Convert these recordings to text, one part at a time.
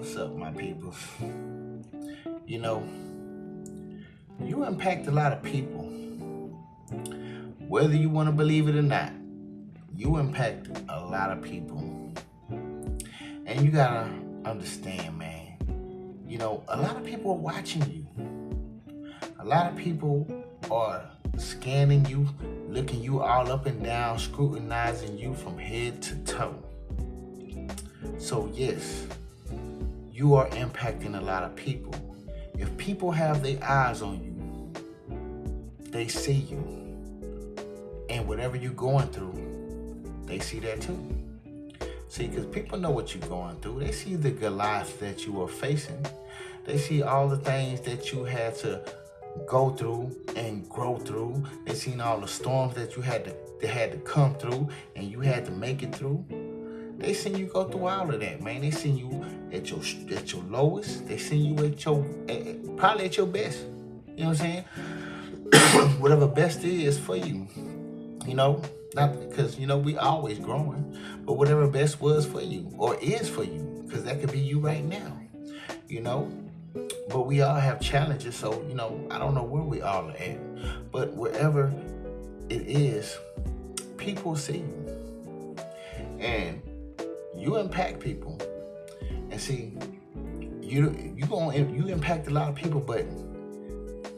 What's up, my people? You know, you impact a lot of people. Whether you want to believe it or not, you impact a lot of people. And you gotta understand, man, a lot of people are watching you. A lot of people are scanning you, looking you all up and down, scrutinizing you from head to toe. So yes, you are impacting a lot of people. If people have their eyes on you, they see you. And whatever you're going through, they see that too. See, because people know what you're going through. They see the Goliath that you are facing. They see all the things that you had to go through and grow through. They seen all the storms that you had to come through and you had to make it through. They seen you go through all of that, man. They seen you at your lowest. They seen you probably at your best. You know what I'm saying? Whatever best is for you. Not because, we always growing, but whatever best was for you or is for you, because that could be you right now, But we all have challenges, so, I don't know where we all are at, but wherever it is, people see you. And you impact people. And see, you impact a lot of people, but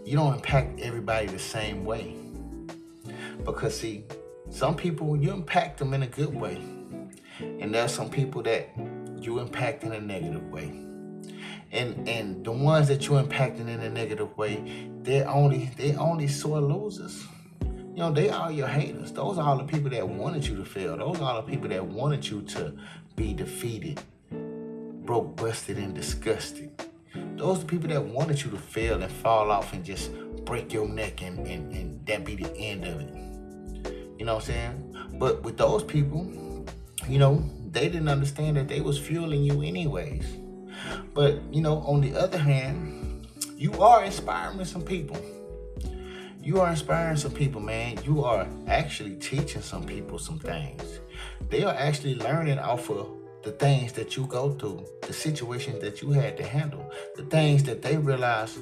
you don't impact everybody the same way. Because see, some people, you impact them in a good way. And there's some people that you impact in a negative way. And the ones that you impacting in a negative way, they only sore losers. They are your haters. Those are all the people that wanted you to fail. Those are all the people that wanted you to be defeated, broke, busted, and disgusted. Those are the people that wanted you to fail and fall off and just break your neck and that be the end of it. You know what I'm saying? But with those people, they didn't understand that they was fueling you anyways. But, on the other hand, you are inspiring some people. You are inspiring some people, man. You are actually teaching some people some things. They are actually learning off of the things that you go through, the situations that you had to handle, the things that they realize,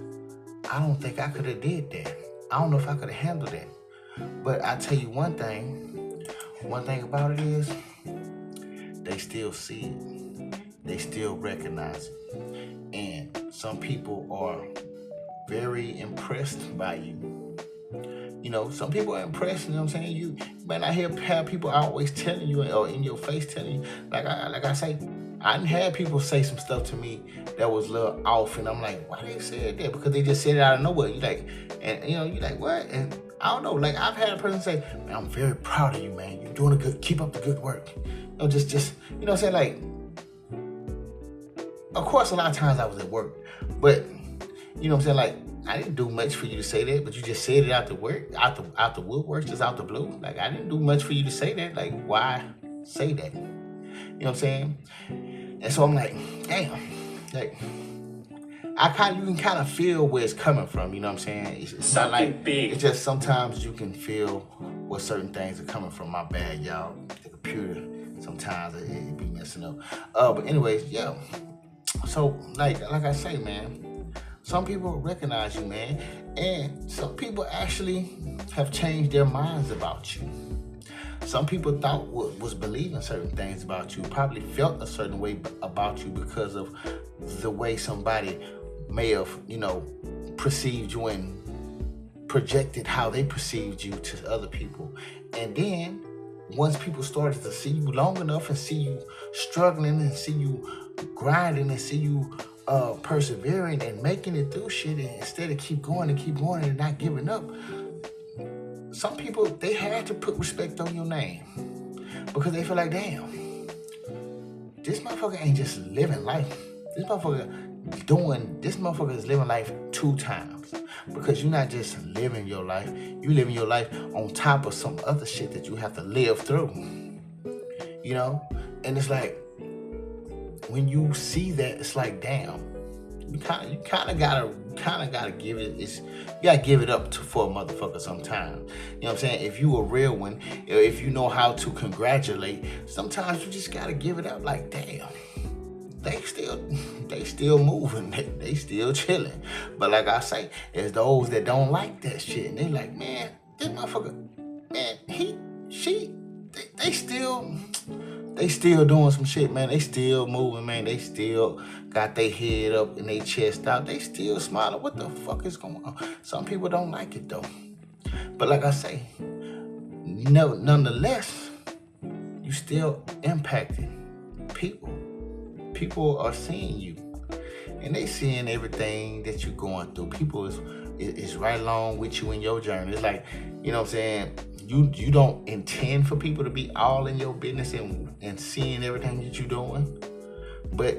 I don't think I could have did that. I don't know if I could have handled that. But I tell you one thing about it is, they still see it. They still recognize it. And some people are very impressed by you. Some people are impressed, you saying? You might not have people always telling you or in your face telling you, like I say, I done had people say some stuff to me that was a little off, and I'm like, why they said that? Because they just said it out of nowhere. You like, what? And I don't know, like I've had a person say, man, I'm very proud of you, man. You're doing keep up the good work. Just what I'm saying? Like, of course, a lot of times I was at work, but what I'm saying? Like, I didn't do much for you to say that, but you just said it out the woodwork, just out the blue. Like, I didn't do much for you to say that. Like, why say that? You know what I'm saying? And so I'm like, damn, like, you can kind of feel where it's coming from. You know what I'm saying? It's not like big. It's just sometimes you can feel where certain things are coming from. My bad, y'all. The computer sometimes it be messing up. But anyways, yeah. So like I say, man. Some people recognize you, man, and some people actually have changed their minds about you. Some people thought was believing certain things about you, probably felt a certain way about you because of the way somebody may have, perceived you and projected how they perceived you to other people. And then once people started to see you long enough and see you struggling and see you grinding and see you persevering and making it through shit, and instead of keep going and not giving up, some people, they had to put respect on your name because they feel like, damn, this motherfucker ain't just living life. This motherfucker is living life 2 times, because you're not just living your life, you living your life on top of some other shit that you have to live through, and it's like, when you see that, it's like, damn, you kind of gotta give it. You gotta give it up for a motherfucker sometimes. You know what I'm saying? If you a real one, if you know how to congratulate, sometimes you just gotta give it up. Like, damn, they still moving. They still chilling. But like I say, there's those that don't like that shit. And they like, man, this motherfucker, man, they still doing some shit, man. They still moving, man. They still got their head up and their chest out. They still smiling. What the fuck is going on? Some people don't like it though. But like I say, nonetheless, you still impacting people. People are seeing you, and they seeing everything that you're going through. People is right along with you in your journey. It's like, you know what I'm saying? You don't intend for people to be all in your business and seeing everything that you're doing, but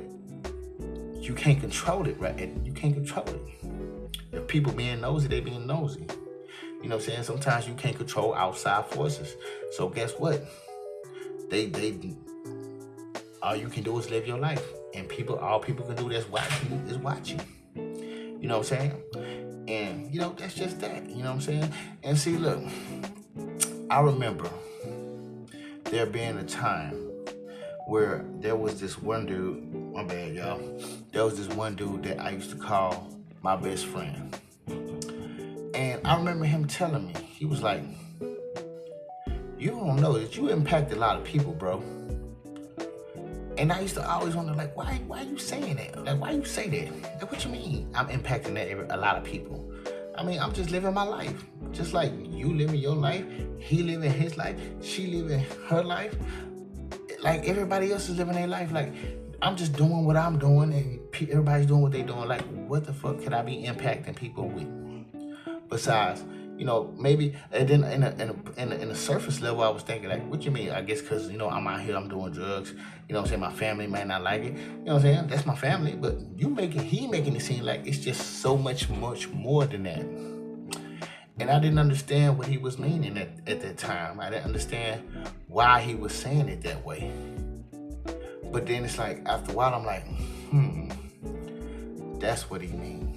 you can't control it, right? You can't control it. If people being nosy, they being nosy. You know what I'm saying? Sometimes you can't control outside forces. So guess what? They all you can do is live your life. And all people can do that's watching is watch you. You know what I'm saying? And, you know, that's just that. You know what I'm saying? And see, look, I remember there being a time where there was this one dude, my bad, y'all. There was this one dude that I used to call my best friend. And I remember him telling me, he was like, you don't know that you impact a lot of people, bro. And I used to always wonder, like, why are you saying that? Like, why you say that? Like, what you mean I'm impacting a lot of people? I mean, I'm just living my life. Just like you living your life, he living his life, she living her life. Like, everybody else is living their life. Like, I'm just doing what I'm doing, and everybody's doing what they're doing. Like, what the fuck could I be impacting people with? Besides, you know, maybe, and then in the surface level, I was thinking, like, what you mean? I guess because, you know, I'm out here, I'm doing drugs. You know what I'm saying? My family might not like it. You know what I'm saying? That's my family. But he making it seem like it's just so much more than that. And I didn't understand what he was meaning at that time. I didn't understand why he was saying it that way. But then it's like, after a while, I'm like, that's what he means.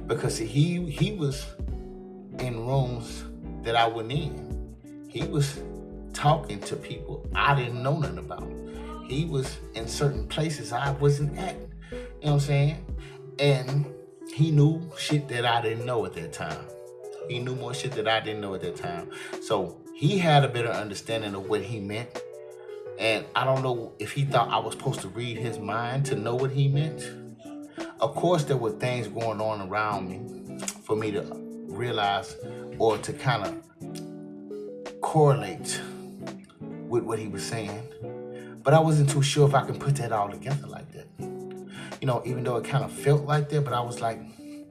Because see, he was in rooms that I wasn't in. He was talking to people I didn't know nothing about. He was in certain places I wasn't at. You know what I'm saying? And he knew shit that I didn't know at that time. He knew more shit that I didn't know at that time. So he had a better understanding of what he meant. And I don't know if he thought I was supposed to read his mind to know what he meant. Of course, there were things going on around me for me to realize or to kind of correlate with what he was saying. But I wasn't too sure if I can put that all together like that. You know, even though it kind of felt like that, but I was like,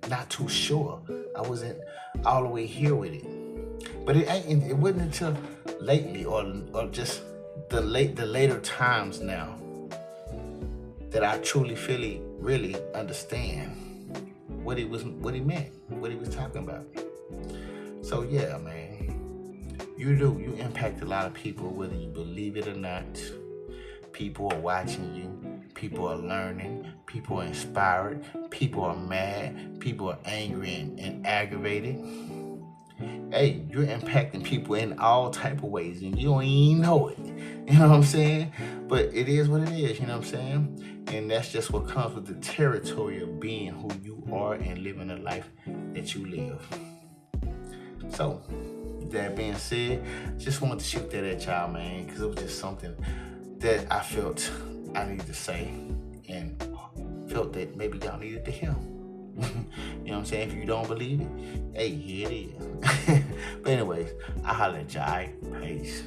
not too sure. I wasn't all the way here with it. But it wasn't until lately or just the later times now that I truly really understand what he meant, what he was talking about. So yeah, man, you impact a lot of people, whether you believe it or not. People are watching you, people are learning, people are inspired, people are mad, people are angry and aggravated. Hey, you're impacting people in all type of ways and you don't even know it. You know what I'm saying? But it is what it is, you know what I'm saying? And that's just what comes with the territory of being who you are and living the life that you live. So, that being said, just wanted to shoot that at y'all, man, because it was just something that I felt I needed to say and felt that maybe y'all needed to hear. You know what I'm saying? If you don't believe it, hey, here it is. But anyways, I'll holler at y'all. Peace.